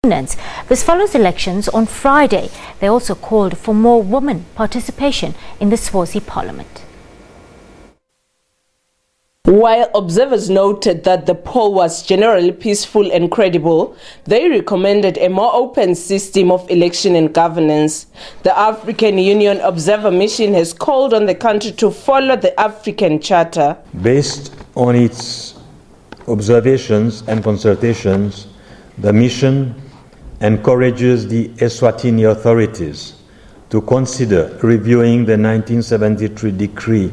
This follows elections on Friday. They also called for more women participation in the Swazi parliament. While observers noted that the poll was generally peaceful and credible, they recommended a more open system of election and governance. The African Union Observer Mission has called on the country to follow the African Charter. Based on its observations and consultations, the mission encourages the Eswatini authorities to consider reviewing the 1973 decree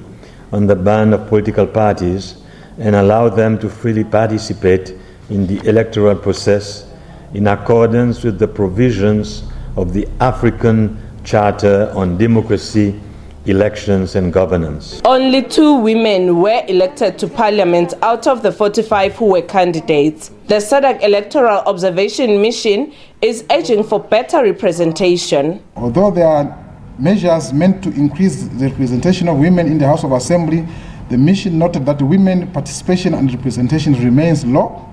on the ban of political parties and allow them to freely participate in the electoral process in accordance with the provisions of the African Charter on Democracy, Elections and Governance. Only 2 women were elected to parliament out of the 45 who were candidates. The SADC Electoral Observation Mission is urging for better representation. Although there are measures meant to increase the representation of women in the House of Assembly, the mission noted that women participation and representation remains low.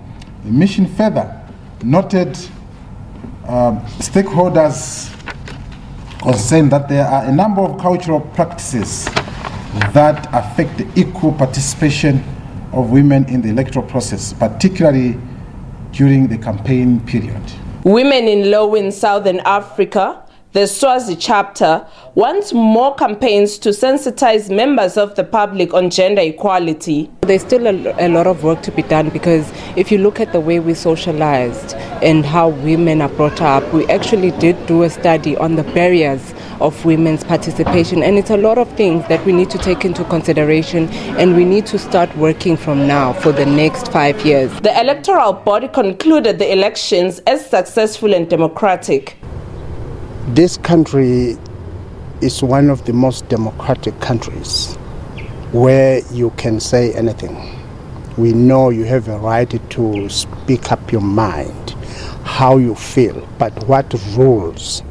The mission further noted stakeholders concerned that there are a number of cultural practices that affect the equal participation of women in the electoral process, particularly during the campaign period. Women in Low in Southern Africa, the Swazi chapter, wants more campaigns to sensitize members of the public on gender equality. There's still a lot of work to be done, because if you look at the way we socialized and how women are brought up, we actually did do a study on the barriers of women's participation, and it's a lot of things that we need to take into consideration, and we need to start working from now for the next 5 years. The electoral body concluded the elections as successful and democratic. This country is one of the most democratic countries where you can say anything. We know you have a right to speak up your mind, how you feel, but what rules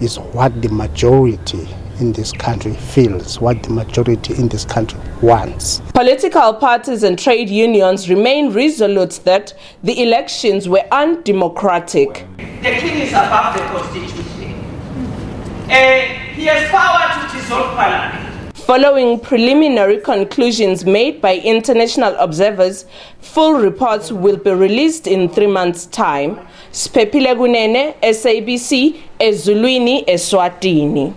is what the majority in this country feels, what the majority in this country wants. Political parties and trade unions remain resolute that the elections were undemocratic. The king is above the constitution. He has power to dissolve parliament. Following preliminary conclusions made by international observers, full reports will be released in 3 months' time. Spepile Gunene, SABC, Ezulwini, Eswatini.